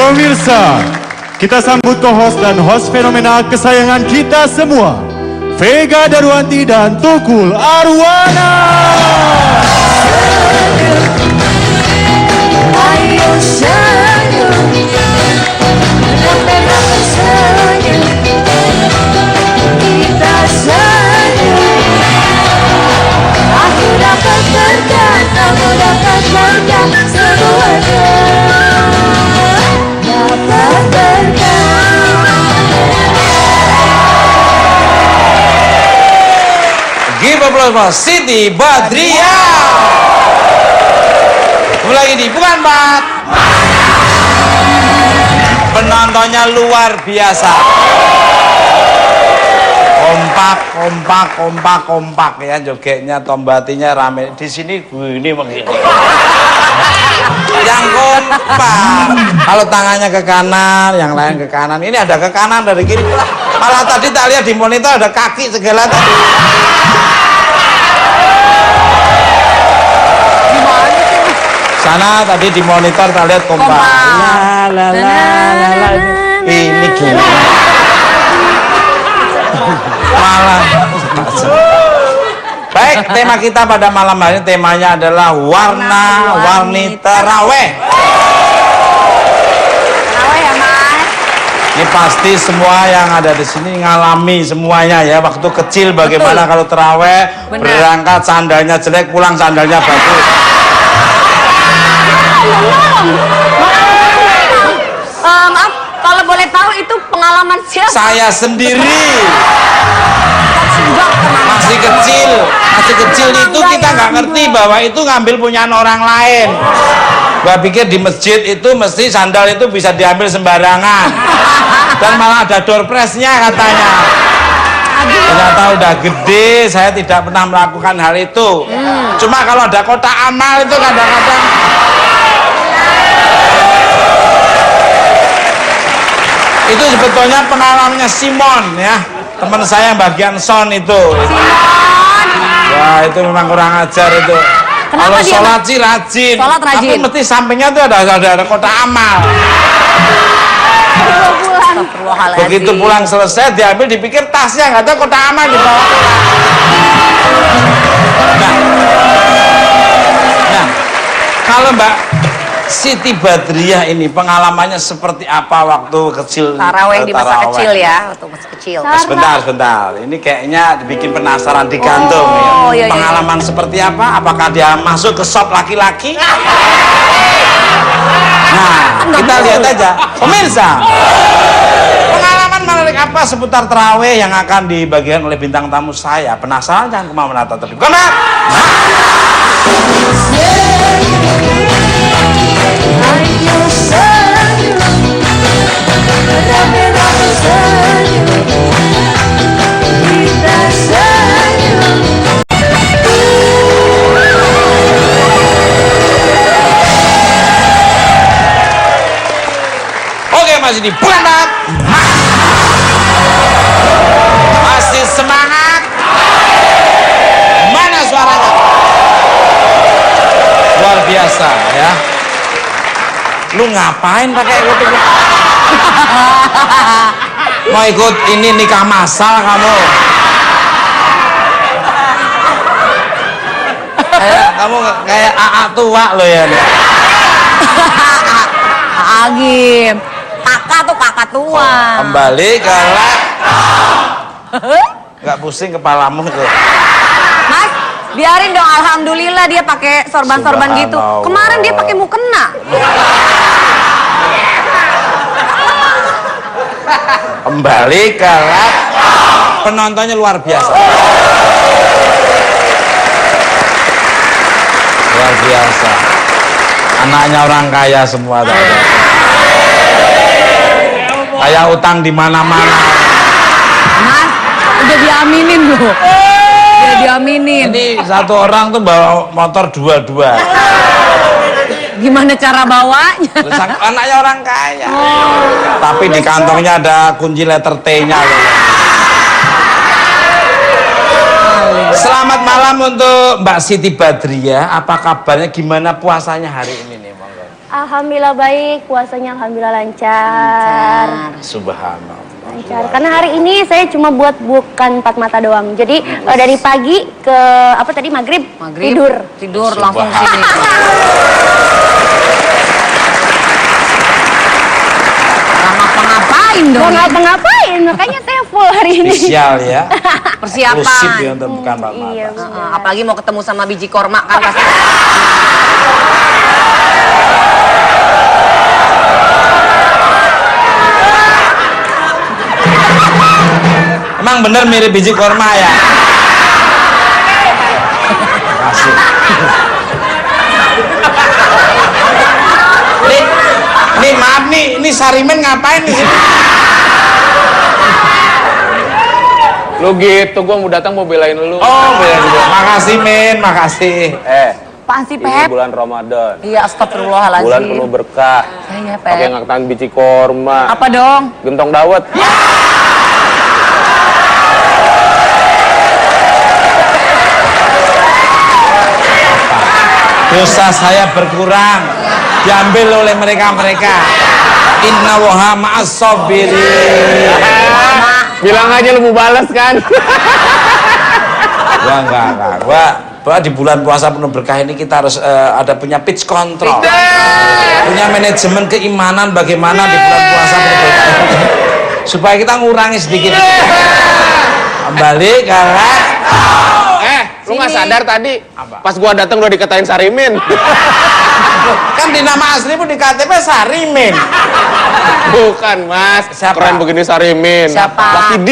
Pemirsa, kita sambut co-host dan host fenomenal kesayangan kita semua, Vega Darwanti dan Tukul Arwana. Ayo senyum, rame-rame senyum, kita senyum. Aku dapat berkah, kamu dapat berkah, semuanya dapat berkah. Give applause for Siti Badriah. Mulai ini bukan Pak. Penontonnya luar biasa. Kompak ya, jogetnya, tombatinya rame. Di sini begini begini. Yang kompak. Kalau tangannya ke kanan, yang lain ke kanan. Ini ada ke kanan dari kiri. Malah tadi tak lihat di monitor ada kaki segala tadi. Sana tadi di monitor tak lihat kompak. La. Ini gini. Malah. Baik, tema kita pada malam hari ini temanya adalah warna-warni terawih. Terawih ya Mas. Ini pasti semua yang ada di sini ngalami semuanya ya. Waktu kecil bagaimana kalau terawih, berangkat sandalnya jelek, pulang sandalnya bagus. Maaf, kalau boleh tahu itu pengalaman siapa? Saya sendiri. Masih kecil itu kita nggak ngerti bahwa itu ngambil punya orang lain. Gua pikir di masjid itu mesti sandal itu bisa diambil sembarangan. Dan malah ada door prize-nya katanya. Ternyata udah gede, saya tidak pernah melakukan hal itu. Cuma kalau ada kotak amal itu kadang-kadang itu sebetulnya pengalamannya Simon ya, teman saya yang bagian sound itu. Wah itu memang kurang ajar itu. Kalau sholat sih rajin, tapi mesti sampingnya tuh ada kotak amal. Begitu pulang selesai diambil, dipikir tasnya nggak tahu kotak amal dibawa pulang. Nah, kalau Mbak Siti Badriah ini pengalamannya seperti apa waktu kecil? Taraweh di masa kecil ya, waktu masih kecil. Sebentar. Ini kayaknya dibikin penasaran, digantung ya. Pengalaman seperti apa? Apakah dia masuk ke shop laki-laki? Nah, kita lihat aja. Pemirsa, pengalaman menarik apa seputar taraweh yang akan dibagikan oleh bintang tamu saya? Penasaran? Jangan kemana-mana terus. Karena Ayo senyum, rame-rame senyum, kita senyum. oke, masih di bulan masih semangat. Mana suaranya? Luar biasa ya. Lu ngapain pakai gitu? Mau ikut ini nikah masal kamu? Kamu kayak AA tua lo ya. Agim, kakak tuh kakak tua. Kembali ke nggak pusing kepalamu tuh. Mas, biarin dong. Alhamdulillah dia pakai sorban-sorban gitu. Kemarin dia pakai mukena. Kembali ke penontonnya luar biasa. Luar biasa. Anaknya orang kaya semua tadi. Kayak utang di mana-mana. Mas, udah diaminin loh. Udah diaminin. Ini satu orang tuh bawa motor dua-dua. Gimana cara bawanya? Anaknya orang kaya. Tapi di kantongnya ada kunci letter T-nya loh. Selamat malam untuk Mbak Siti Badriah. Apa kabarnya? Gimana puasanya hari ini nih, Monggo? Alhamdulillah baik, puasanya alhamdulillah lancar. Subhanallah. Lancar. Karena hari ini saya cuma bukan 4 mata doang. Jadi dari pagi ke maghrib tidur langsung sini. Gak ngapa-ngapain dong. Gak ngapa-ngapain, makanya saya full hari ini. Spesial ya. Persiapan. Eksklusif ya untuk bukan 4 mata. Iya, Apalagi mau ketemu sama biji korma kan pasti. Emang bener mirip biji korma ya? Makasih. Nih maaf nih, ini Sarimen ngapain di sini? Lu gitu, gua mau datang mau belain lu. Oh, belain juga. Makasih Men, makasih. Apaan sih, Ini Pep? bulan Ramadan. Iya, astagfirullahaladzim. Bulan penuh berkah. Iya, Pakai Pep. ngaktan biji korma. Apa dong? Gentong dawet. Dosa saya berkurang, diambil oleh mereka-mereka. Inna woha ma'as sabirin. Bilang aja lu mau balas kan. Gua enggak. Gua di bulan puasa penuh berkah ini kita harus ada punya pitch control. Punya manajemen keimanan bagaimana di bulan puasa penuh berkah ini. Supaya kita ngurangi sedikit. Kembali karena Lu nggak sadar tadi? Apa? Pas gua datang udah dikatain Sarimin. kan di nama asli pun di KTP Sarimin. Bukan, Mas. Siapa? Keren begini Sarimin. Siapa? Lucky D.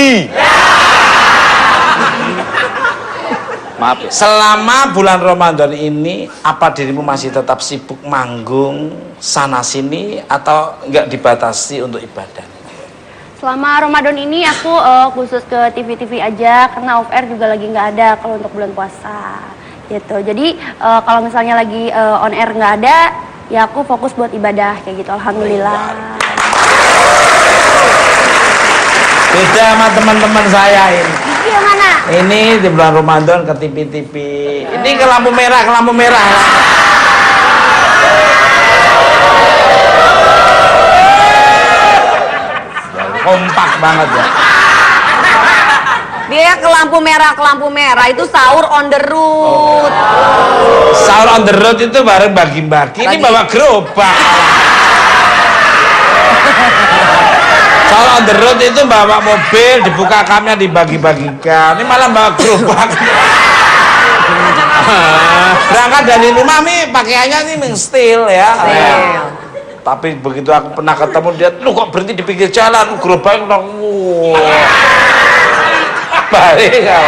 Maaf ya. Selama bulan Ramadan ini, apa dirimu masih tetap sibuk manggung sana sini atau enggak dibatasi untuk ibadah? Selama Ramadan ini aku khusus ke TV-TV aja karena off air juga lagi nggak ada kalau untuk bulan puasa gitu. Jadi kalau misalnya lagi on air nggak ada, ya aku fokus buat ibadah kayak gitu. Alhamdulillah. Beda sama teman-teman saya ini. Iya mana? Ini di bulan Ramadan ke TV-TV. Ini ke lampu merah. Kompak banget ya. Dia ke lampu merah itu sahur on the road. Sahur on the road itu bareng bagi-bagi. Ini bawa gerobak. Sahur on the road itu bawa mobil, dibuka kamnya dibagi-bagikan. Ini malah bawa gerobak. Berangkat dari rumah nih pakaiannya nih mengstil ya. Tapi begitu aku pernah ketemu dia, lu kok berhenti di pinggir jalan, gerobak dong. Balik kau.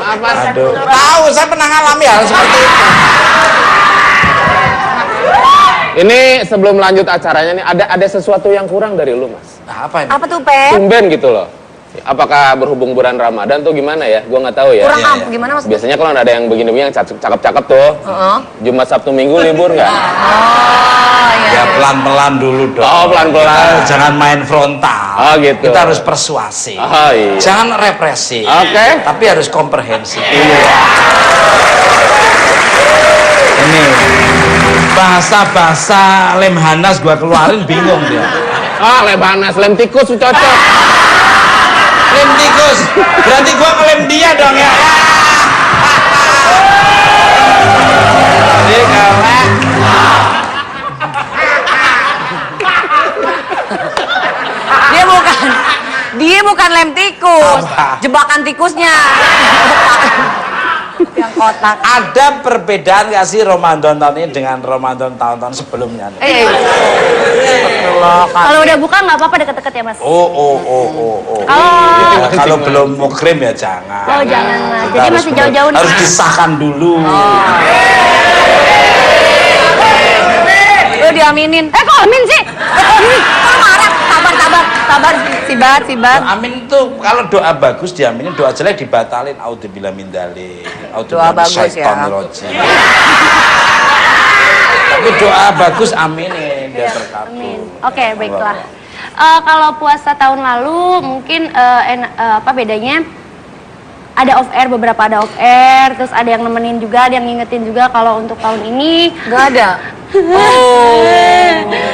Maaf, Mas. Aduh. Tahu saya pernah ngalami hal seperti itu. Ini sebelum lanjut acaranya nih ada sesuatu yang kurang dari lu, Mas. Nah, apa ini? Apa tuh, Pep? Tumben gitu loh. Apakah berhubung bulan Ramadan tuh gimana ya? Gua nggak tahu ya. Kurang Iya, apa? iya. Gimana maksudnya? Biasanya kalau ada yang begini-begini yang cakep-cakep tuh, Jumat Sabtu Minggu libur nggak? Oh, iya. Ya pelan-pelan dulu dong. Oh, pelan-pelan. Kita jangan main frontal. Oh, gitu. Kita harus persuasif. Oh, iya. Jangan represif. Oke. Tapi harus komprehensif. Iya. Ini bahasa Lemhanas gua keluarin bingung dia. Ah, lem panas, lem tikus cocok. Lem tikus. Berarti gua ngelem dia dong ya. Jadi kalau Dia bukan lem tikus, Apa? jebakan tikusnya. Yang kotak. ada perbedaan nggak sih Ramadan tahun ini dengan Ramadan tahun-tahun sebelumnya? Kalau udah buka nggak apa-apa deket-deket ya, Mas. Oh. Kalau belum mukrim ya jangan. Oh, jangan, Mas. Kita Jadi harus masih jauh-jauh nih, harus Mas. disahkan dulu. Lu diaminin. Kok amin sih? Kok marah? Sabar, sibat. Amin itu kalau doa bagus diaminin, doa jelek dibatalin. Auzubillah min dzalik. Doa bagus ya. Tapi doa bagus aminin biar terkabul. Amin. Oke, baiklah. Kalau puasa tahun lalu mungkin apa bedanya? ada off air, beberapa ada off air, terus ada yang nemenin juga, ada yang ngingetin juga kalau untuk tahun ini Gak ada.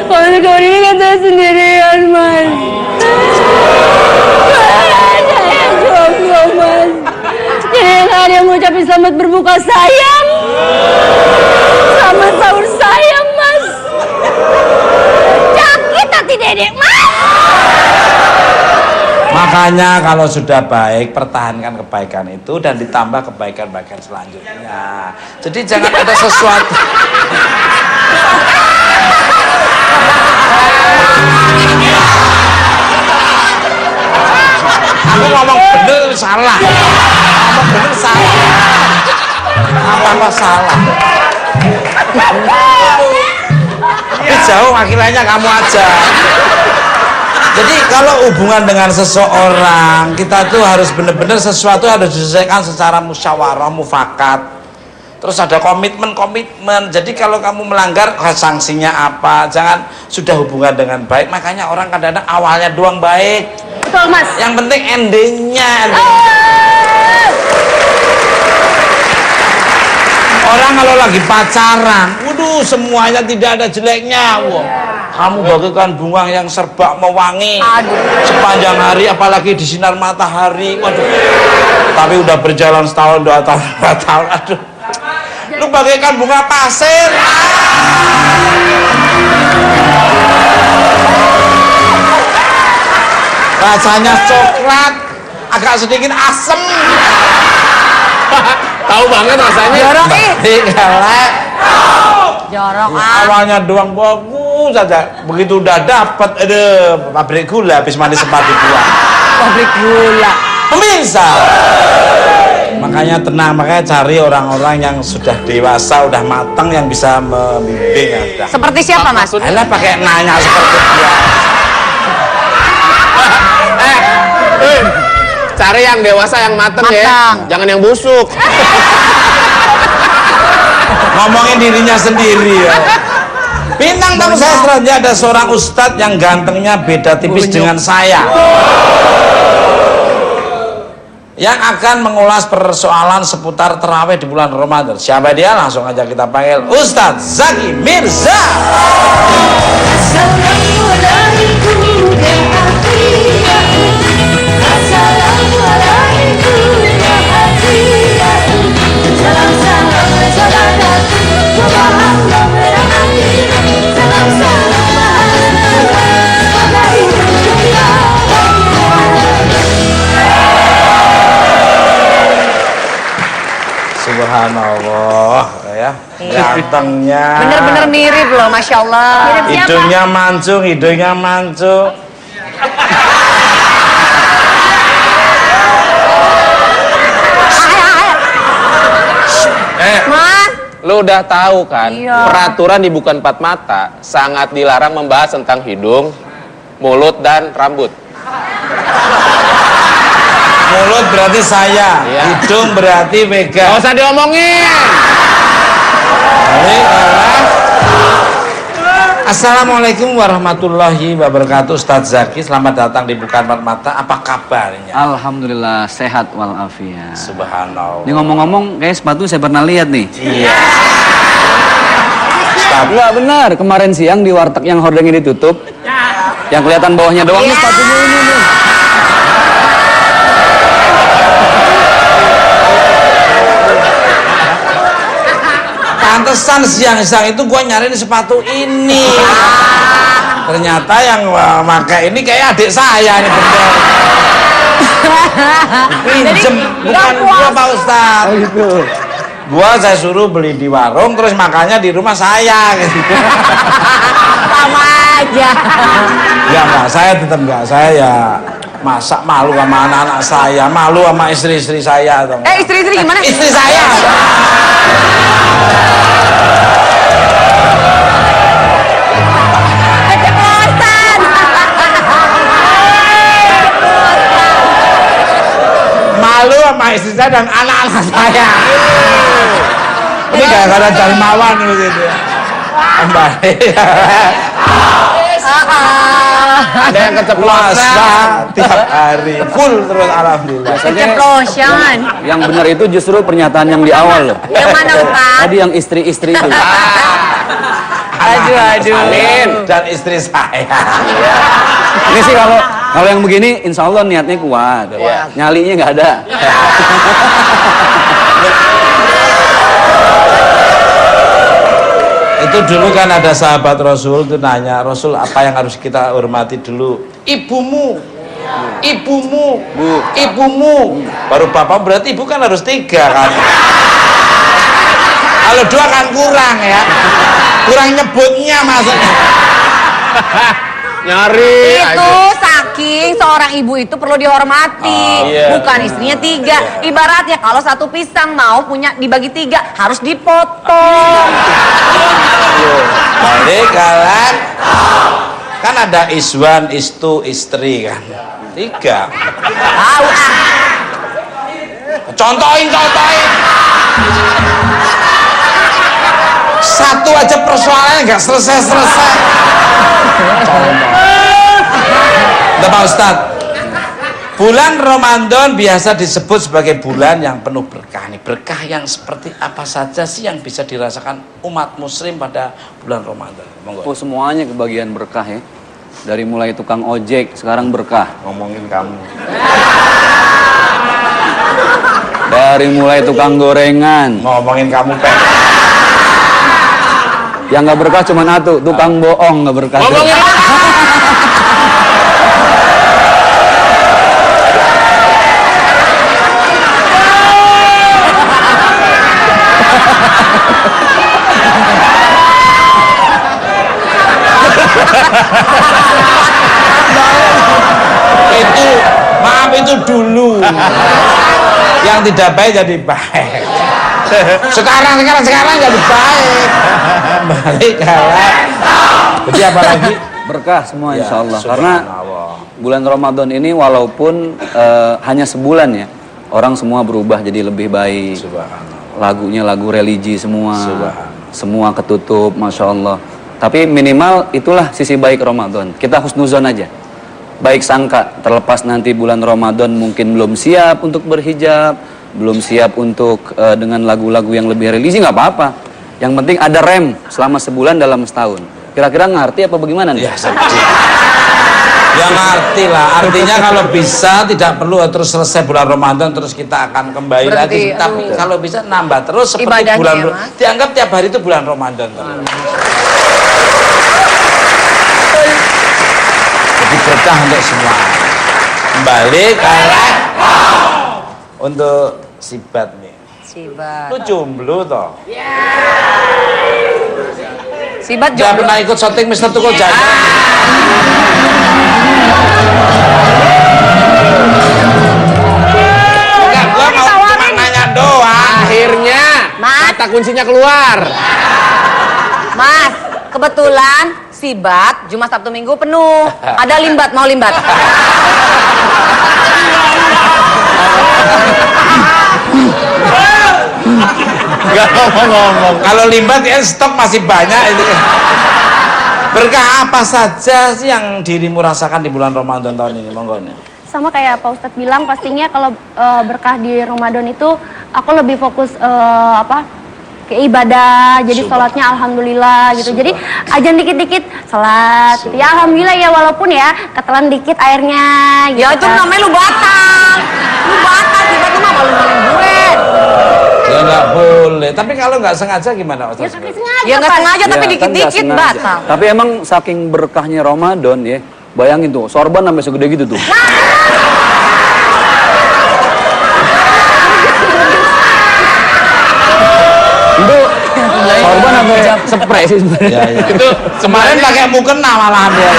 kalau untuk tahun ini kan saya sendirian, Mas. Saya jomblo, Mas. Jadi nggak ada yang ngucapin selamat berbuka sayang, selamat sahur sayang, Mas. Sakit hati dedek, Mas. Makanya kalau sudah baik, pertahankan kebaikan itu dan ditambah kebaikan-kebaikan selanjutnya. Jadi jangan ada sesuatu. Aku ngomong bener salah. Ngomong bener salah. Apa salah? Ini jauh akhirnya kamu aja. Jadi kalau hubungan dengan seseorang, kita tuh harus benar-benar sesuatu harus diselesaikan secara musyawarah, mufakat. Terus ada komitmen. Jadi kalau kamu melanggar, sanksinya apa? Jangan sudah hubungan dengan baik. Makanya orang kadang-kadang awalnya doang baik. Betul, Mas. Yang penting endingnya. Orang kalau lagi pacaran, waduh semuanya tidak ada jeleknya. Wah, kamu bagaikan bunga yang serba mewangi. Sepanjang hari, apalagi di sinar matahari. Waduh. Tapi udah berjalan setahun, 2 tahun, 4 tahun. Aduh. Lu bagaikan bunga pasir. Rasanya coklat, agak sedikit asem. Tahu banget rasanya. Jorok ih. Galak. Jorok Awalnya doang bagus saja. Begitu udah dapat, pabrik gula habis mandi sempat dibuang. Pabrik gula. Pemirsa. Makanya tenang, makanya cari orang-orang yang sudah dewasa, udah matang yang bisa membimbing Anda. Seperti siapa, Mas? Alah pakai nanya seperti dia. Cari yang dewasa, yang mateng ya. Matang. Jangan yang busuk. Ngomongin dirinya sendiri ya. Bintang tamu saya selanjutnya ada seorang ustadz yang gantengnya beda tipis dengan saya. Yang akan mengulas persoalan seputar terawih di bulan Ramadan. Siapa dia? Langsung aja kita panggil Ustadz Zaki Mirza. Subhanallah ya, gantengnya. Bener-bener mirip loh, Masya Allah. Hidungnya mancung, hidungnya mancung. Mas, Lu udah tahu kan, Iya. peraturan di Bukan Empat Mata sangat dilarang membahas tentang hidung, mulut, dan rambut. Mulut berarti saya, Iya. hidung berarti Gak Vega. usah diomongin. Baik, Assalamualaikum warahmatullahi wabarakatuh. Ustadz Zaki, selamat datang di Bukan Empat Mata. Apa kabarnya? Alhamdulillah sehat walafiat. Subhanallah. Ini ngomong-ngomong, kayak sepatu saya pernah lihat nih. Iya. Ustadz, Enggak benar, kemarin siang di warteg yang hordengnya ditutup, yang kelihatan bawahnya doang nih sepatunya ini nih. pantesan siang-siang itu gua nyariin sepatu ini. Ternyata yang pakai ini kayak adik saya ini bener. Pinjem, bukan gua Pak Ustadz. Oh gitu. Gua saya suruh beli di warung, terus makannya di rumah saya gitu. sama aja. Ya enggak, saya tetap enggak, saya ya masak malu sama anak-anak saya, malu sama istri-istri saya. Istri-istri gimana? Istri saya. Keceplosan. Malu sama istri saya dan anak-anak saya. Ini gara-gara cari mawan begitu. Kembali. Ada yang puasa keceplosan. tiap hari full terus alhamdulillah. Keceplosan. Yang benar itu justru pernyataan yang di awal loh. Yang mana Ustaz? Tadi yang istri-istri itu. Aduh. Amin. Dan istri saya. Ini sih kalau yang begini, insya Allah niatnya kuat. Nyalinya nggak ada. Itu dulu kan ada sahabat Rasul itu nanya, Rasul apa yang harus kita hormati dulu? Ibumu, ibumu. Baru bapak, berarti ibu kan harus 3 kan? Kalau 2 kan kurang ya, kurang nyebutnya maksudnya. Nyari Itu saking seorang ibu itu perlu dihormati, bukan istrinya 3. Ibaratnya kalau satu pisang mau punya dibagi 3 harus dipotong. Balik kalian, kan ada iswan, istu, istri kan, 3. Tahu ah. Contohin. Satu aja persoalannya nggak selesai. Udah Pak Ustadz, bulan Ramadan biasa disebut sebagai bulan yang penuh berkah. Nih, berkah yang seperti apa saja sih yang bisa dirasakan umat muslim pada bulan Ramadan? Monggo. Oh, semuanya kebagian berkah ya. Dari mulai tukang ojek sekarang berkah. Ngomongin kamu. Dari mulai tukang gorengan. Ngomongin kamu Pak. Yang nggak berkah cuma satu, tukang bohong nggak berkah. Itu maaf, itu dulu yang tidak baik jadi baik. Sekarang jadi baik. Balik kalah. Jadi apa lagi? Berkah semua Ya, insya Allah. Karena subhanallah. bulan Ramadan ini walaupun hanya sebulan ya, orang semua berubah jadi lebih baik. Subhanallah. Lagunya lagu religi semua. Subhanallah. Semua ketutup, masya Allah. Tapi minimal itulah sisi baik Ramadan. Kita husnuzon aja. Baik sangka, terlepas nanti bulan Ramadan mungkin belum siap untuk berhijab, belum siap untuk dengan lagu-lagu yang lebih religi, nggak apa-apa. Yang penting ada rem selama sebulan dalam setahun. Kira-kira ngerti apa bagaimana nih? Ya sedih. Ya ngerti lah. Artinya kalau bisa tidak perlu terus selesai bulan Ramadan terus kita akan kembali Berhenti, lagi. Tapi kalau bisa nambah terus seperti Ibadahnya bulan ya, Mas. dianggap tiap hari itu bulan Ramadan. Jadi berkah untuk semua. Kembali kalah untuk Sibat nih. Sibat. Lu jomblo toh? Sibat Jangan jomblo. pernah ikut syuting Mister Tukul Jajan. Enggak, gua mau cuma nanya doang. Akhirnya Mas. kata kuncinya keluar. Mas, kebetulan Sibat Jumat Sabtu Minggu penuh. Ada limbat, mau limbat. Enggak ngomong-ngomong. Kalau limbat ya stok masih banyak itu. Berkah apa saja sih yang dirimu rasakan di bulan Ramadan tahun ini? Monggo nih. Sama kayak Pak Ustadz bilang, pastinya kalau berkah di Ramadan itu aku lebih fokus ke ibadah, jadi sholatnya alhamdulillah gitu. Jadi ajan dikit-dikit sholat, ya alhamdulillah ya, walaupun ya ketelan dikit airnya gitu. Ya itu namanya lu batal. Lu batal, Sibat tuh mah malu-maluin gue. Ya nggak boleh. Tapi kalau nggak sengaja gimana? Ya kagak sengaja, Ya nggak Pak. sengaja tapi Ya, kan nggak dikit-dikit sengaja. batal. Tapi emang saking berkahnya Ramadan ya, bayangin tuh, sorban sampai segede gitu tuh. Itu sorban sampai spray sih sebenarnya. Ya, ya. Itu kemarin pakai mukena malahan dia.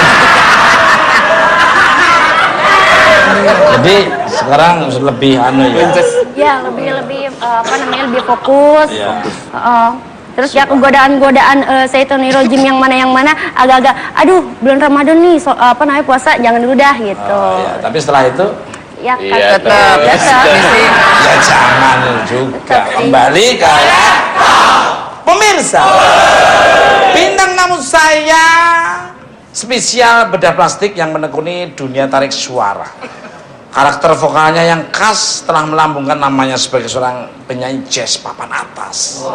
Jadi sekarang lebih anu ya. Ya lebih lebih fokus. Iya. Terus ya godaan-godaan Syaitonirrojim yang mana agak-agak aduh bulan Ramadan nih puasa jangan dulu dah gitu. Ya, tapi setelah itu Ya Iya, tetap. ya jangan juga. Kembali ke pemirsa. Bintang tamu saya spesial bedah plastik yang menekuni dunia tarik suara. Karakter vokalnya yang khas telah melambungkan namanya sebagai seorang penyanyi jazz papan atas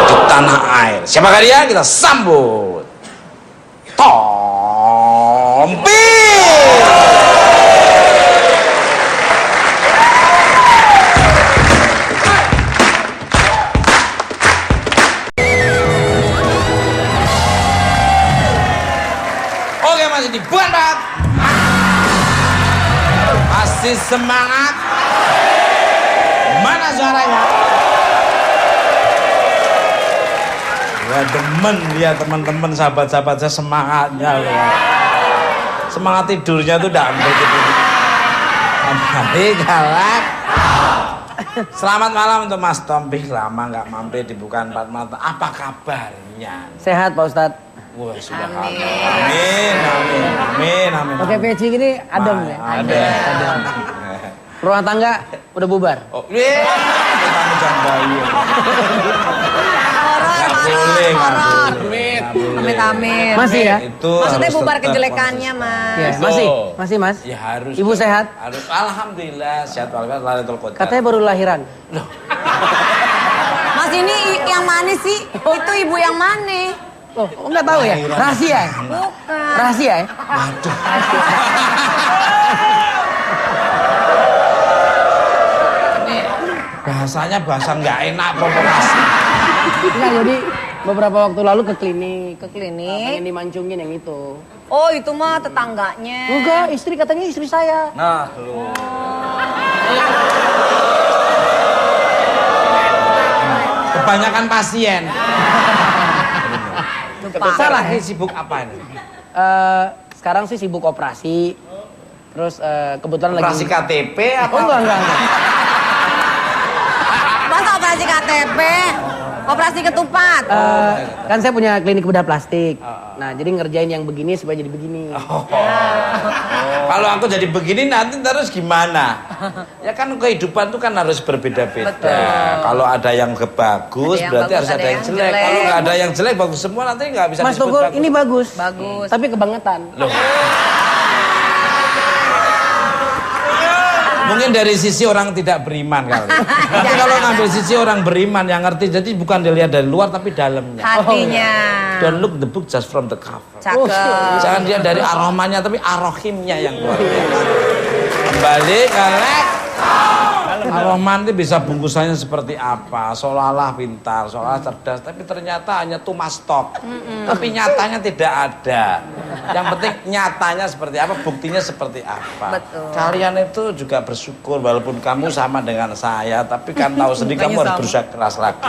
di tanah air. Siapakah dia? Kita sambut Tompi. Oke, masih di Bandung. Masih semangat. Mana suaranya? Ya demen lihat teman-teman sahabat-sahabat saya semangatnya loh. Semangat tidurnya tuh udah begitu. Baik, galak. Selamat malam untuk Mas Tompi, lama nggak mampir di Bukan Empat Mata. Apa kabarnya? Sehat Pak Ustadz. Wah, subhanallah. Amin, amin, amin, amin. Pakai peci gini adem ya? Adem. Rumah tangga udah bubar? Oh, kamu jangan bayi. Nggak boleh, nggak boleh. Amit-amit. Masih ya? Itu Maksudnya harus bubar tetap kejelekannya, Mas. Ya, masih Mas? Ya harus. Ibu sehat? Harus. Alhamdulillah sehat walafiat Lailatul Qadar. Katanya baru lahiran. Mas ini yang mana sih? Itu ibu yang mana? Oh, nggak tahu ya? Rahasia ya? Bukan. Rahasia ya? Waduh. Ini bahasanya bahasa nggak enak provokasi. Enggak, jadi beberapa waktu lalu ke klinik. Ke klinik? Pengen dimancungin yang itu. Oh, itu mah tetangganya. Enggak, katanya istri saya. Nah, lu. Kebanyakan pasien. Salah Ini sibuk apa ini? Sekarang sih sibuk operasi. Terus kebetulan Operasi lagi... KTP apa? Oh enggak. Masa operasi KTP? Operasi ketupat? Kan saya punya klinik bedah plastik. Nah, jadi ngerjain yang begini supaya jadi begini. Kalau aku jadi begini nanti terus gimana? Ya kan kehidupan tuh kan harus berbeda-beda. Kalau ada yang bagus, Ada yang berarti bagus, harus ada ada yang yang jelek. jelek. Kalau nggak ada yang jelek, bagus semua nanti nggak bisa Mas disebut Togol, bagus. ini bagus. Bagus. Tapi kebangetan. Loh. Mungkin dari sisi orang tidak beriman kali. Tapi kalau ngambil sisi orang beriman yang ngerti, jadi bukan dilihat dari luar tapi dalamnya. Hatinya. Don't look the book just from the cover. Cakep. Jangan dia dari aromanya tapi arohimnya yang luar biasa. Kembali kalek. Aroma nanti bisa bungkusannya seperti apa, seolah-olah pintar, seolah cerdas, tapi ternyata hanya tumas stok. Tapi nyatanya tidak ada. Yang penting nyatanya seperti apa, buktinya seperti apa. Betul. Kalian itu juga bersyukur walaupun kamu sama dengan saya, tapi kan tahu sendiri kamu harus berusaha keras lagi.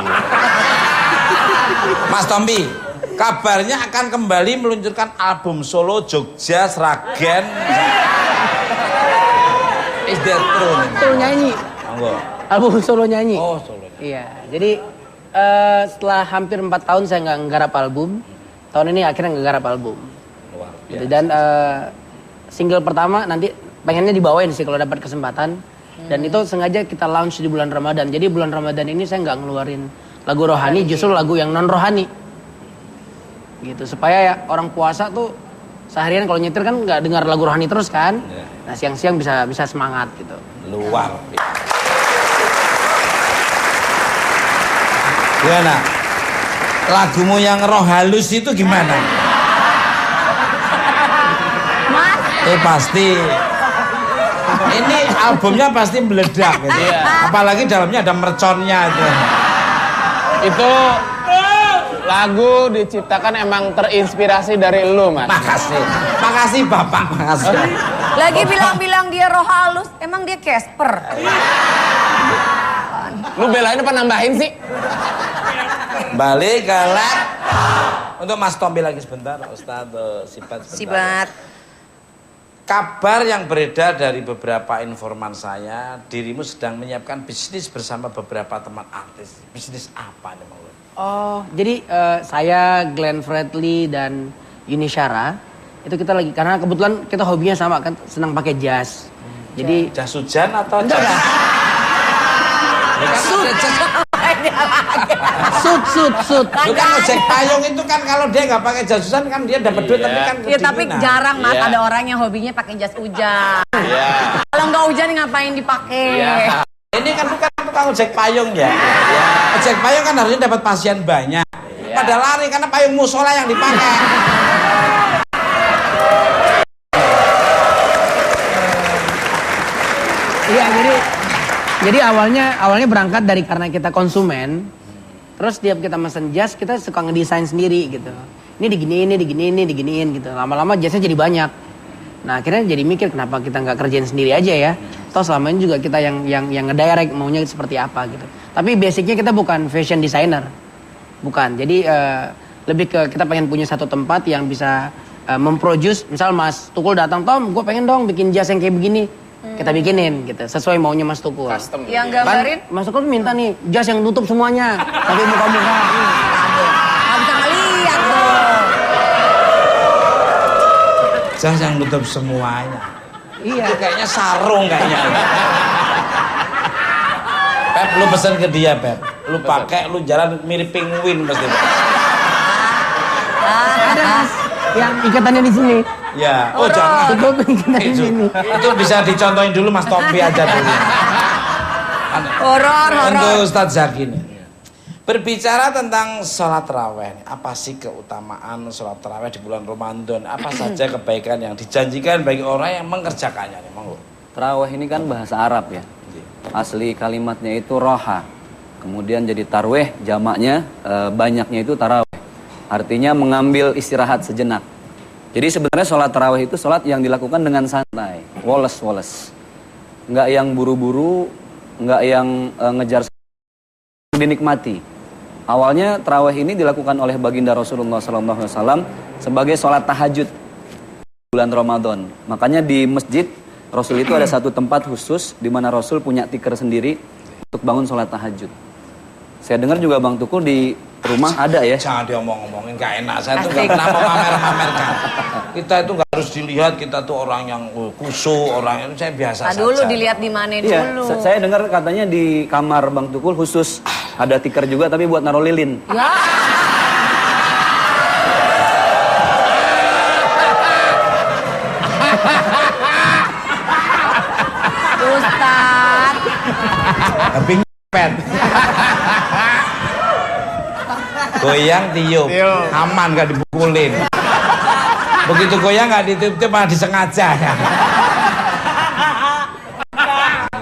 Mas Tompi, kabarnya akan kembali meluncurkan album solo Jogja Sragen. Is that true? Solo nyanyi. Monggo. Album solo nyanyi. Oh, solo. Iya, jadi setelah hampir 4 tahun saya nggak nggarap album. Tahun ini akhirnya nggarap album. Luar Gitu. biasa. Dan single pertama nanti pengennya dibawain sih kalau dapat kesempatan. Dan itu sengaja kita launch di bulan Ramadan. Jadi bulan Ramadan ini saya nggak ngeluarin lagu rohani, justru lagu yang non rohani. Gitu, supaya ya orang puasa tuh seharian kalau nyetir kan nggak dengar lagu rohani terus kan. Nah siang-siang bisa semangat gitu. Luar biasa. Gimana? Lagumu yang roh halus itu gimana? Mas, Pasti. Ini albumnya pasti meledak gitu. Apalagi dalamnya ada merconnya itu. Itu lagu diciptakan emang terinspirasi dari lu, Mas. Makasih. Makasih Bapak, makasih. lagi bilang-bilang dia roh halus, emang dia Casper. Lu belain apa nambahin sih? Balik galak. Untuk Mas Tompi lagi sebentar, Ustadz Sibat sebentar. Sibat. Kabar yang beredar dari beberapa informan saya, dirimu sedang menyiapkan bisnis bersama beberapa teman artis. Bisnis apa nih, Mang? Oh, jadi saya, Glenn Fredly dan Yuni Syara itu kita lagi karena kebetulan kita hobinya sama kan, senang pakai jas. Jadi Jas hujan atau enggak jas? lah. Ya kan ada jas. Sut. Lu kan ojek payung itu kan kalau dia nggak pakai jas hujan kan dia dapat duit tapi kan Ya tapi kedinginan. jarang Mas Iya. ada orang yang hobinya pakai jas hujan. Iya. Kalau nggak hujan ngapain dipakai? Iya. Ini kan bukan tukang ojek payung ya. Ojek payung kan harusnya dapat pasien banyak. Pada lari karena payung musola yang dipakai. Iya, jadi awalnya berangkat dari karena kita konsumen. Terus setiap kita mesen jas, kita suka ngedesain sendiri gitu. Ini diginiin gitu. Lama-lama jasnya jadi banyak. Nah, akhirnya jadi mikir kenapa kita nggak kerjain sendiri aja ya. Toh selama ini juga kita yang ngedirect maunya seperti apa gitu. Tapi basicnya kita bukan fashion designer. Bukan. Jadi lebih ke kita pengen punya satu tempat yang bisa memproduce. Misal Mas Tukul datang, Tom, gue pengen dong bikin jas yang kayak begini. Kita bikinin gitu, sesuai maunya Mas Tukul. Custom. Yang gambarin? Mas Tukul minta nih jas yang nutup semuanya, tapi muka-muka. Nggak bisa ngeliat dong. Jas yang nutup semuanya. Iya. Itu kayaknya sarung kayaknya. Pep, lu pesen ke dia, Pep. Lu pakai, lu jalan mirip penguin pasti. Ada Mas, yang ikatannya di sini. Ya, oh jangan. Tutup ikatannya di sini. Itu bisa dicontohin dulu Mas Topi aja dulu. Horor. Untuk Ustadz Zaki nih. Berbicara tentang sholat taraweh, apa sih keutamaan sholat taraweh di bulan Ramadan? Apa saja kebaikan yang dijanjikan bagi orang yang mengerjakannya nih, Monggo. Tarawih ini kan bahasa Arab ya. Asli kalimatnya itu roha. Kemudian jadi tarweh, jamaknya banyaknya itu taraweh. Artinya mengambil istirahat sejenak. Jadi sebenarnya sholat tarawih itu sholat yang dilakukan dengan santai, woles. Nggak yang buru-buru, nggak yang ngejar, dinikmati. Awalnya tarawih ini dilakukan oleh baginda Rasulullah SAW sebagai sholat tahajud bulan Ramadan. Makanya di masjid Rasul itu ada satu tempat khusus di mana Rasul punya tikar sendiri untuk bangun sholat tahajud. Saya dengar juga Bang Tukul di rumah ada ya. Jangan diomong-omongin, gak enak. Saya tuh gak pernah memamer-mamerkan. Kita itu gak harus dilihat, kita tuh orang yang khusyuk, orang yang saya biasa Nah, saja. dulu dilihat di mana Iya, dulu. saya dengar katanya di kamar Bang Tukul khusus ada tikar juga tapi buat naruh lilin. Ya. Ustaz. Tapi pet. Goyang tiup, aman gak dipukulin. Begitu goyang gak ditiup-tiup malah disengaja ya.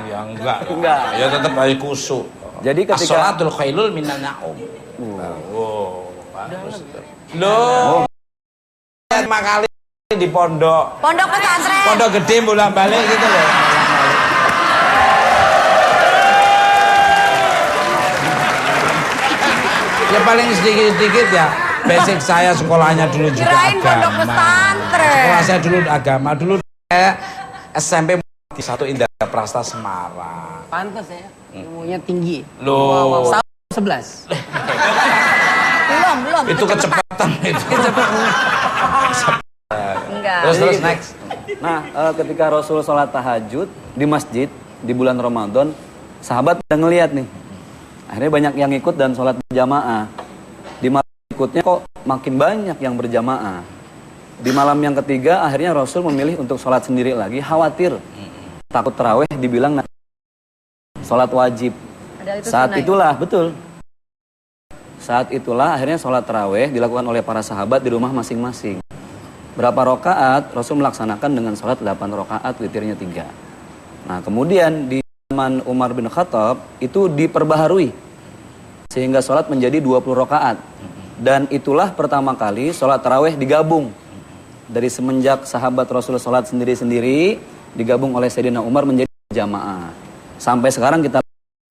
Ya enggak. Ya tetap harus khusyuk. Jadi ketika As-sholatul khailul minan na'um. Oh, bagus. Loh. 5 kali di pondok. Pondok pesantren. Pondok gede bolak-balik gitu loh. Ya paling sedikit-sedikit ya. Basic saya sekolahnya dulu juga Kirain pondok agama. pesantren. Sekolah saya dulu agama. Dulu saya SMP di 1 Indah Prasta Semarang. Pantas ya, ilmunya tinggi. Loh. 11. Belum. Itu kecepatan itu. Enggak. Terus next. Nah, ketika Rasul sholat tahajud di masjid di bulan Ramadan, sahabat udah ngeliat nih. Akhirnya banyak yang ikut dan sholat berjamaah. Di malam berikutnya kok makin banyak yang berjamaah. Di malam yang ketiga akhirnya Rasul memilih untuk sholat sendiri lagi, khawatir. Takut taraweh dibilang sholat wajib. Saat itulah, betul. Saat itulah akhirnya sholat taraweh dilakukan oleh para sahabat di rumah masing-masing. Berapa rokaat Rasul melaksanakan dengan sholat 8 rokaat, witirnya 3. Nah kemudian di zaman Umar bin Khattab itu diperbaharui sehingga sholat menjadi 20 rokaat. Dan itulah pertama kali sholat taraweh digabung. Dari semenjak sahabat Rasul sholat sendiri-sendiri digabung oleh Sayyidina Umar menjadi jamaah. Sampai sekarang kita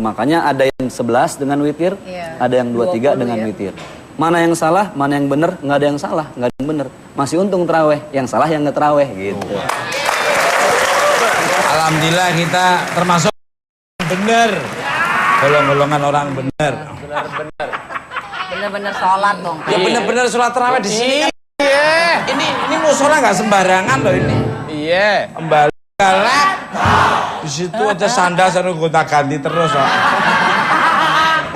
makanya ada yang 11 dengan witir, ada yang 23 dengan witir. Mana yang salah, mana yang benar, nggak ada yang salah, nggak ada yang benar. Masih untung teraweh, yang salah yang nggak teraweh gitu. Alhamdulillah kita termasuk benar. Golongan orang benar. Bener-bener sholat dong. Ya benar-benar sholat tarawih di sini. Iya. Ini musola nggak sembarangan loh ini. Iya. Kembali di situ aja sandal saya gonta ganti terus kok.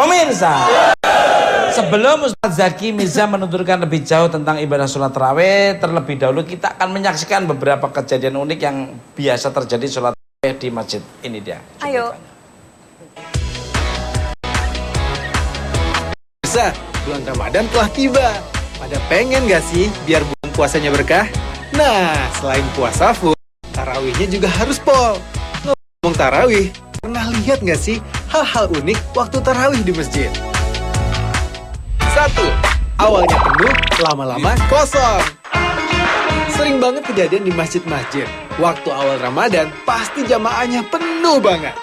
Pemirsa, sebelum Ustadz Zaki Mirza menuturkan lebih jauh tentang ibadah sholat tarawih, terlebih dahulu kita akan menyaksikan beberapa kejadian unik yang biasa terjadi sholat tarawih di masjid. Ini dia. Ayo. Pemirsa, bulan Ramadan telah tiba. Pada pengen gak sih biar bulan puasanya berkah? Nah, selain puasa full, tarawihnya juga harus pol. Ngomong tarawih, pernah lihat gak sih hal-hal unik waktu tarawih di masjid? 1. Awalnya penuh, lama-lama kosong. Sering banget kejadian di masjid-masjid. Waktu awal Ramadan, pasti jamaahnya penuh banget.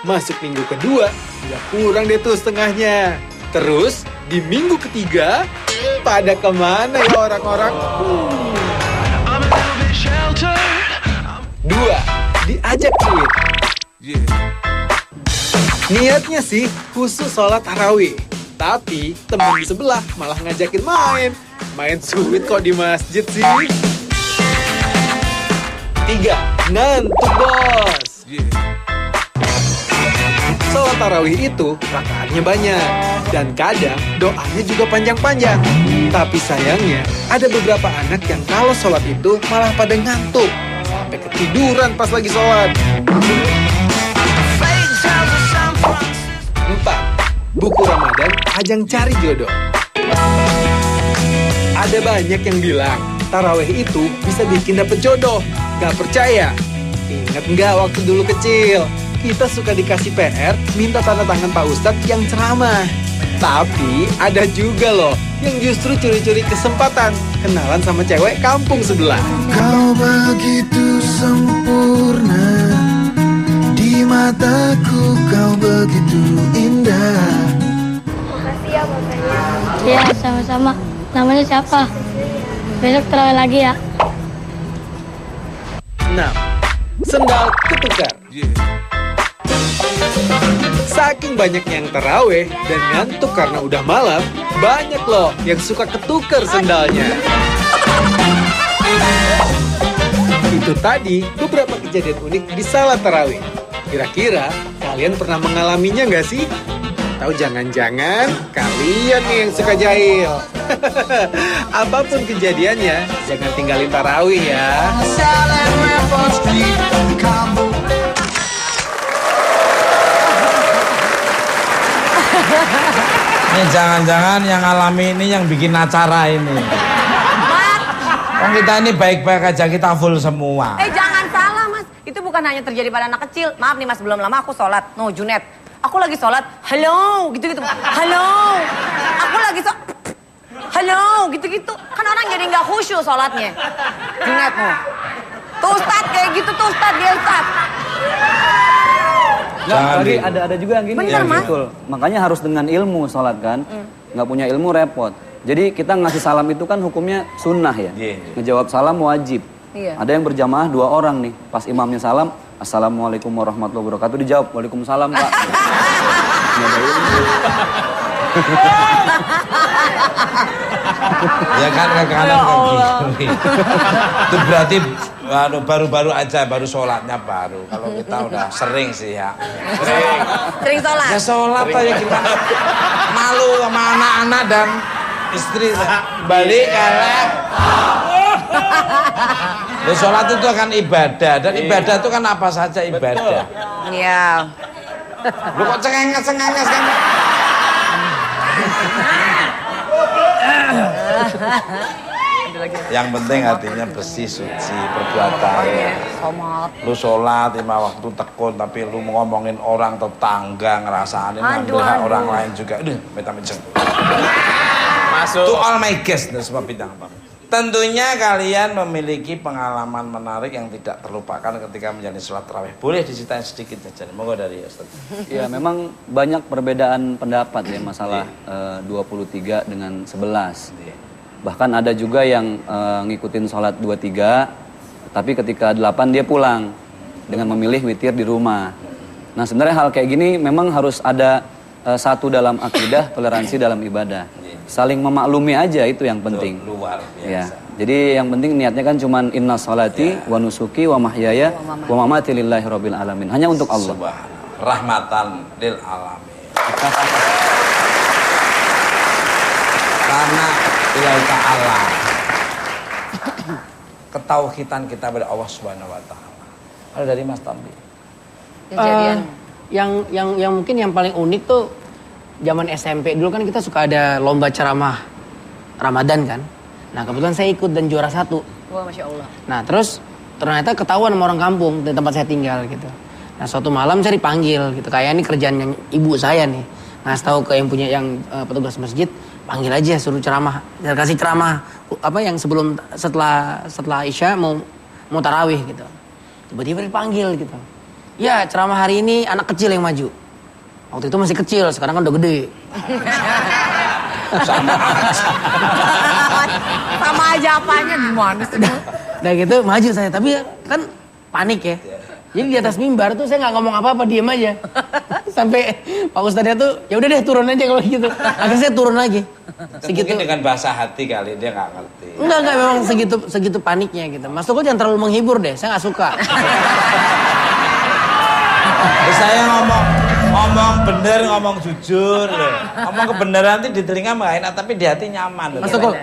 Masuk minggu kedua, udah kurang deh tuh setengahnya. Terus, di minggu ketiga, pada kemana ya orang-orang? 2. Diajak cuit. Niatnya sih khusus sholat tarawih. Tapi temen di sebelah malah ngajakin main. Main suit kok di masjid sih. 3. Ngantuk bos. Sholat tarawih itu rakaatnya banyak. Dan kadang doanya juga panjang-panjang. Tapi sayangnya ada beberapa anak yang kalau sholat itu malah pada ngantuk. Sampai ketiduran pas lagi sholat. 4. Buku Ramadan ajang cari jodoh. Ada banyak yang bilang tarawih itu bisa bikin dapet jodoh. Gak percaya? Ingat nggak waktu dulu kecil? Kita suka dikasih PR minta tanda tangan Pak Ustadz yang ceramah. Tapi ada juga loh yang justru curi-curi kesempatan kenalan sama cewek kampung sebelah. Kau begitu sempurna, di mataku kau begitu indah. Makasih ya bapaknya. Iya, sama-sama. Namanya siapa? Besok terawih lagi ya. 6. Sendal ketukar. Saking banyaknya yang taraweh dan ngantuk karena udah malam, banyak loh yang suka ketukar sendalnya. Itu tadi beberapa kejadian unik di salat tarawih. Kira-kira kalian pernah mengalaminya nggak sih? Atau jangan-jangan kalian nih yang suka jahil? Apapun kejadiannya, jangan tinggalin tarawih ya. Ini jangan-jangan yang alami ini yang bikin acara ini. Kan kita ini baik-baik aja, kita full semua. Jangan salah mas, itu bukan hanya terjadi pada anak kecil. Maaf nih mas, belum lama aku sholat. No, Junet, aku lagi sholat, halo, gitu-gitu. Halo, aku lagi halo, gitu-gitu. Kan orang jadi nggak khusyuk sholatnya. Junet, no. Tuh Ustadz, kayak gitu tuh Ustadz, dia Ustadz. Nah, tadi ada juga yang gini. Bener, Mas. Betul. Makanya harus dengan ilmu sholat kan. Nggak punya ilmu repot. Jadi kita ngasih salam itu kan hukumnya sunnah ya. Ngejawab salam wajib. Ada yang berjamaah 2 orang nih. Pas imamnya salam, assalamualaikum warahmatullahi wabarakatuh. Dijawab, waalaikumsalam pak. Nggak ada ilmu. Ya kan ke kanan ke kiri. Itu berarti baru-baru aja, baru sholatnya baru. Kalau kita udah sering sih ya. Sering sholat? Ya sholat aja gimana. Malu sama anak-anak dan istri. Balik kalah. Ya sholat itu kan ibadah. Dan ibadah itu kan apa saja ibadah. Iya. Lu kok cengenges-cengenges kan? Yang penting hatinya bersih, suci, perbuatannya. Lu sholat 5 waktu tekun, tapi lu ngomongin orang tetangga, ngerasain ngambil hak orang lain juga. Aduh, minta-minta. Masuk. To all my guests, dan semua bidang apa. Tentunya kalian memiliki pengalaman menarik yang tidak terlupakan ketika menjalani sholat tarawih. Boleh diceritain sedikit saja, monggo dari Ustaz. Ya memang banyak perbedaan pendapat ya masalah 23 dengan 11. Bahkan ada juga yang ngikutin sholat 23, tapi ketika 8 dia pulang dengan memilih witir di rumah. Nah sebenarnya hal kayak gini memang harus ada satu dalam akidah, toleransi dalam ibadah. Saling memaklumi aja itu yang penting. Luar biasa. Ya. Jadi yang penting niatnya kan cuman inna sholati wa nusuki wa mahyaya wa mamati lillahi rabbil alamin. Hanya untuk Allah. Rahmatan lil alamin. Karena ilahi ta'ala ketauhidan kita pada Allah Subhanahu wa taala. Ada dari Mas Tombi. Kejadian. Yang mungkin yang paling unik tuh zaman SMP dulu kan kita suka ada lomba ceramah Ramadan kan. Nah kebetulan saya ikut dan juara 1. Wah, Masya Allah. Nah terus ternyata ketahuan sama orang kampung di tempat saya tinggal gitu. Nah suatu malam saya dipanggil gitu, kayak ini kerjaannya ibu saya nih. Ngasih tahu ke yang punya petugas masjid, panggil aja suruh ceramah. Saya kasih ceramah apa yang setelah Isya mau tarawih gitu. Tiba-tiba dipanggil gitu. Ya ceramah hari ini anak kecil yang maju. Waktu itu masih kecil, sekarang kan udah gede. Sama aja apanya gimana sih? Nah gitu maju saya, tapi kan panik ya. Jadi di atas mimbar tuh saya nggak ngomong apa-apa, diem aja. Sampai Pak Ustadznya tuh, ya udah deh turun aja kalau gitu. Akhirnya saya turun lagi. Segitu. Mungkin dengan bahasa hati kali dia nggak ngerti. Enggak memang segitu paniknya gitu. Mas Tukul jangan terlalu menghibur deh, saya nggak suka. Saya ngomong bener, ngomong jujur loh. Ngomong kebenaran nanti di telinga nggak enak, tapi di hati nyaman. Mas Tukul.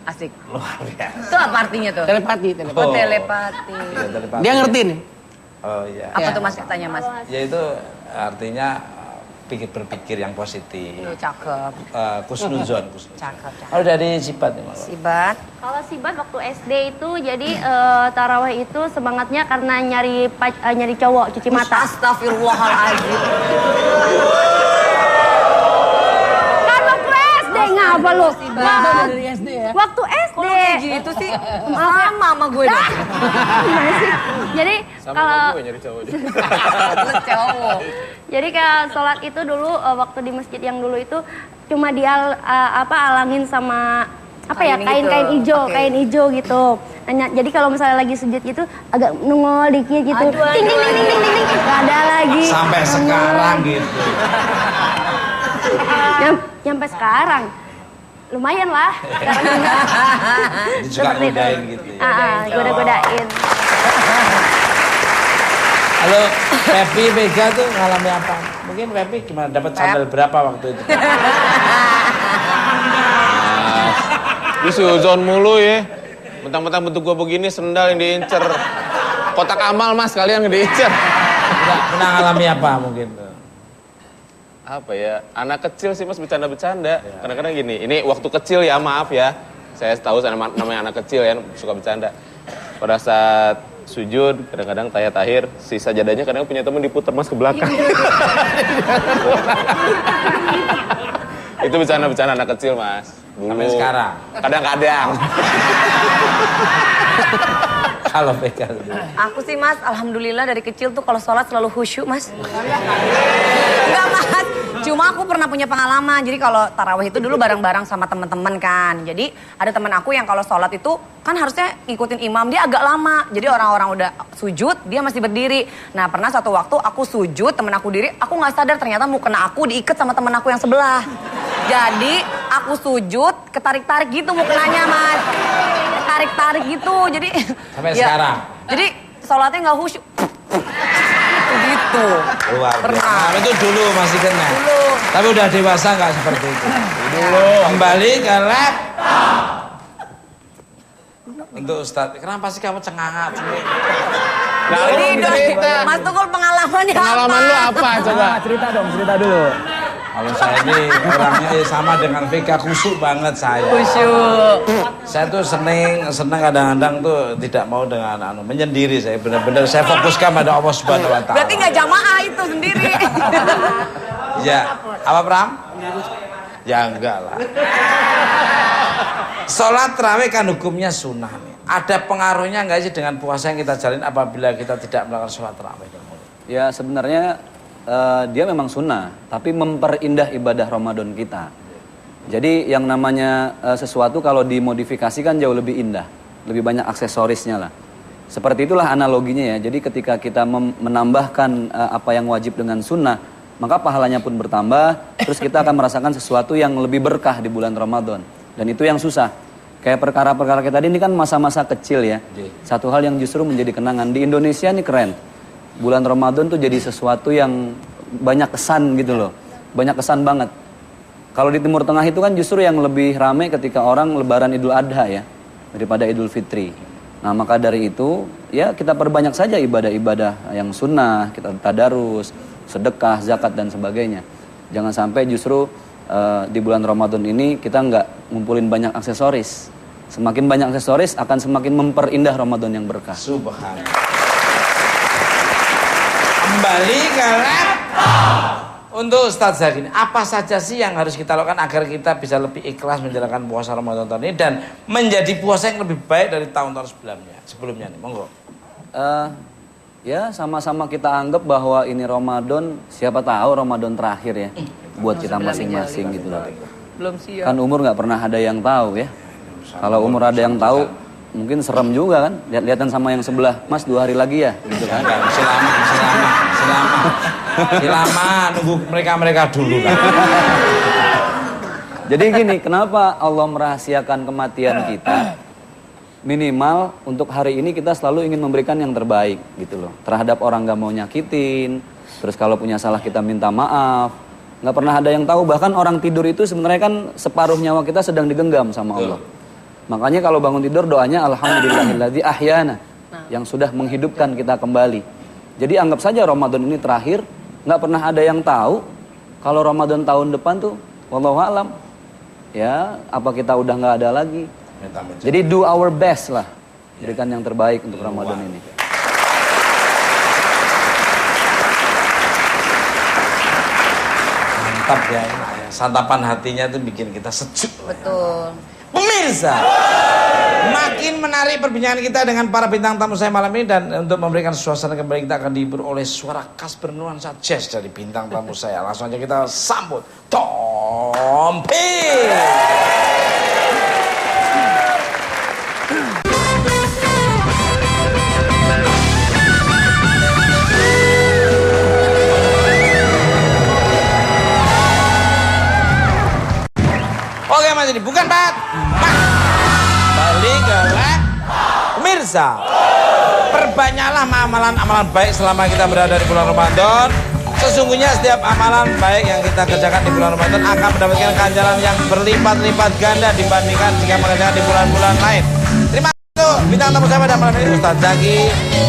Asik. Luar biasa. Itu apa artinya tuh? Telepati. Oh, telepati. Iya, telepati. Dia ngerti nih. Oh iya. Apa Ya. tuh Mas katanya Mas? Ya itu artinya berpikir yang positif. Cakep. Kusnuzon. Cakep. Kalau dari Sibat nih Mas. Sibat. Kalau Sibat waktu SD itu jadi taraweh itu semangatnya karena nyari cowok cuci mata. Astagfirullahaladzim. Kan waktu SD ngapa lu? Dari SD ya. Waktu SD. Kok lu kayak gitu sih? Sama gue dong. Gimana sih? Jadi kalau nyari cowok. Lu cowok. jadi kayak sholat itu dulu waktu di masjid yang dulu itu cuma dia alangin sama apa ya Kain gitu. kain hijau, Oke. kain hijau gitu. Nah, jadi kalau misalnya lagi sujud gitu agak nongol dikit gitu. Aduh, Ting ting ting ting ting ting. Gak ada lagi. Sampai sekarang gitu. Sampai sekarang. Lumayan lah. Sekarang juga. Jadi suka Seperti itu. godain gitu ya. Goda-godain. Halo, Pepi Vega tuh ngalami apa? Mungkin Pepi gimana? Dapat sandal berapa waktu itu? Lu suzon mulu ya. Mentang-mentang bentuk gua begini sendal yang diincer. Kotak amal Mas kalian yang diincer. Pernah ngalami apa mungkin? Apa ya? Anak kecil sih Mas bercanda-bercanda. Kadang-kadang gini, ini waktu kecil ya maaf ya. Saya tahu namanya anak kecil ya suka bercanda. Pada saat sujud, kadang-kadang tahiyat si sajadahnya kadang punya teman diputar Mas ke belakang. Itu bercanda-bercanda anak kecil Mas. Dulu. Sampai sekarang? Kadang-kadang. Kalau Vega sendiri. Aku sih Mas, alhamdulillah dari kecil tuh kalau sholat selalu khusyuk Mas. Enggak Mas, cuma aku pernah punya pengalaman. Jadi kalau tarawih itu dulu bareng-bareng sama teman-teman kan. Jadi ada teman aku yang kalau sholat itu kan harusnya ngikutin imam, dia agak lama. Jadi orang-orang udah sujud, dia masih berdiri. Nah pernah satu waktu aku sujud, temen aku diri, aku nggak sadar ternyata mau kena aku diikat sama temen aku yang sebelah. Jadi aku sujud, ketarik-tarik gitu mukenanya Mas. Tarik-tarik gitu, jadi Sampai sekarang? Jadi sholatnya nggak khusyuk. Gitu. Luar Pernah. biasa. Itu dulu masih kena. Dulu. Tapi udah dewasa nggak seperti itu. Dulu. Kembali ke lab. Untuk Ustadz, kenapa sih kamu cengangat? Jadi Mas Tukul pengalamannya Pengalaman lu apa coba? Cerita dong, cerita dulu. Kalau saya ini orangnya sama dengan Vega, khusyuk banget saya. khusyuk. Saya tuh seneng kadang-kadang tuh tidak mau dengan menyendiri. Saya benar-benar saya fokuskan pada Allah Subhanahu Wa Taala. Berarti nggak jamaah itu sendiri. Ya, apa Pram? Ya enggak lah. Sholat tarawih kan hukumnya sunnah nih. Ada pengaruhnya nggak sih dengan puasa yang kita jalin apabila kita tidak melakukan sholat tarawih? Ya sebenarnya dia memang sunnah, tapi memperindah ibadah Ramadan kita. Jadi yang namanya sesuatu kalau dimodifikasi kan jauh lebih indah, lebih banyak aksesorisnya lah. Seperti itulah analoginya ya. Jadi ketika kita menambahkan apa yang wajib dengan sunnah, maka pahalanya pun bertambah. Terus kita akan merasakan sesuatu yang lebih berkah di bulan Ramadan. Dan itu yang susah. Kayak perkara-perkara kita tadi ini kan masa-masa kecil ya. Satu hal yang justru menjadi kenangan di Indonesia ini keren. Bulan Ramadan tuh jadi sesuatu yang banyak kesan gitu loh. banyak kesan banget. Kalau di Timur Tengah itu kan justru yang lebih ramai ketika orang lebaran Idul Adha ya, daripada Idul Fitri. Nah maka dari itu, ya kita perbanyak saja ibadah-ibadah yang sunnah, kita tadarus, sedekah, zakat dan sebagainya. Jangan sampai justru di bulan Ramadan ini kita nggak ngumpulin banyak aksesoris. Semakin banyak aksesoris akan semakin memperindah Ramadan yang berkah. Subhanallah. Kembali ke laptop. Untuk Ustadz Zadin, apa saja sih yang harus kita lakukan agar kita bisa lebih ikhlas menjalankan puasa Ramadan tahun ini dan menjadi puasa yang lebih baik dari tahun-tahun sebelumnya nih, monggo. Ya sama-sama kita anggap bahwa ini Ramadan, siapa tahu Ramadan terakhir ya buat kita masing-masing gitu loh. Belum siap. Kan umur nggak pernah ada yang tahu ya. Kalau umur ada yang tahu, mungkin serem juga kan. Lihat-lihatan sama yang sebelah, Mas 2 hari lagi ya, gitu kan. Masih lama, nunggu mereka dulu kan. Jadi gini, kenapa Allah merahasiakan kematian kita? Minimal untuk hari ini kita selalu ingin memberikan yang terbaik gitu loh. Terhadap orang gak mau nyakitin, terus kalau punya salah kita minta maaf. Nggak pernah ada yang tahu, bahkan orang tidur itu sebenarnya kan separuh nyawa kita sedang digenggam sama Allah. Makanya kalau bangun tidur doanya alhamdulillahilladzi ahyana, yang sudah menghidupkan kita kembali. Jadi anggap saja Ramadan ini terakhir, nggak pernah ada yang tahu kalau Ramadan tahun depan tuh wallahu alam. Ya, apa kita udah nggak ada lagi. Jadi do our best lah, berikan yang terbaik untuk Ramadan ini. Mantap ya, santapan hatinya tuh bikin kita sejuk. Betul. Pemirsa, makin menarik perbincangan kita dengan para bintang tamu saya malam ini, dan untuk memberikan suasana kembali kita akan dihibur oleh suara khas bernuansa jazz dari bintang tamu saya. Langsung aja kita sambut Tompi. Oke Mas, ini bukan Pak. Balik ke pemirsa. Perbanyaklah amalan-amalan baik selama kita berada di bulan Ramadan. Sesungguhnya setiap amalan baik yang kita kerjakan di bulan Ramadan akan mendapatkan ganjaran yang berlipat-lipat ganda dibandingkan jika mengerjakan di bulan-bulan lain. Terima kasih bintang tamu saya pada malam ini, Ustadz Zaki,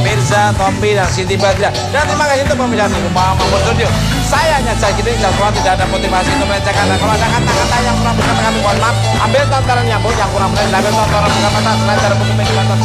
Mirza, Tompi, dan Siti Badriah. Dan terima kasih untuk pembicaraan di Rumah Mahmud Studio. Saya hanya Zaki ini, tidak ada motivasi untuk melecehkan. Dan kalau ada kata-kata yang kurang berkenan, kami mohon maaf. Ambil tontonan yang buruk, yang kurang benar, ambil tontonan bukan mata, selain dari buku media batas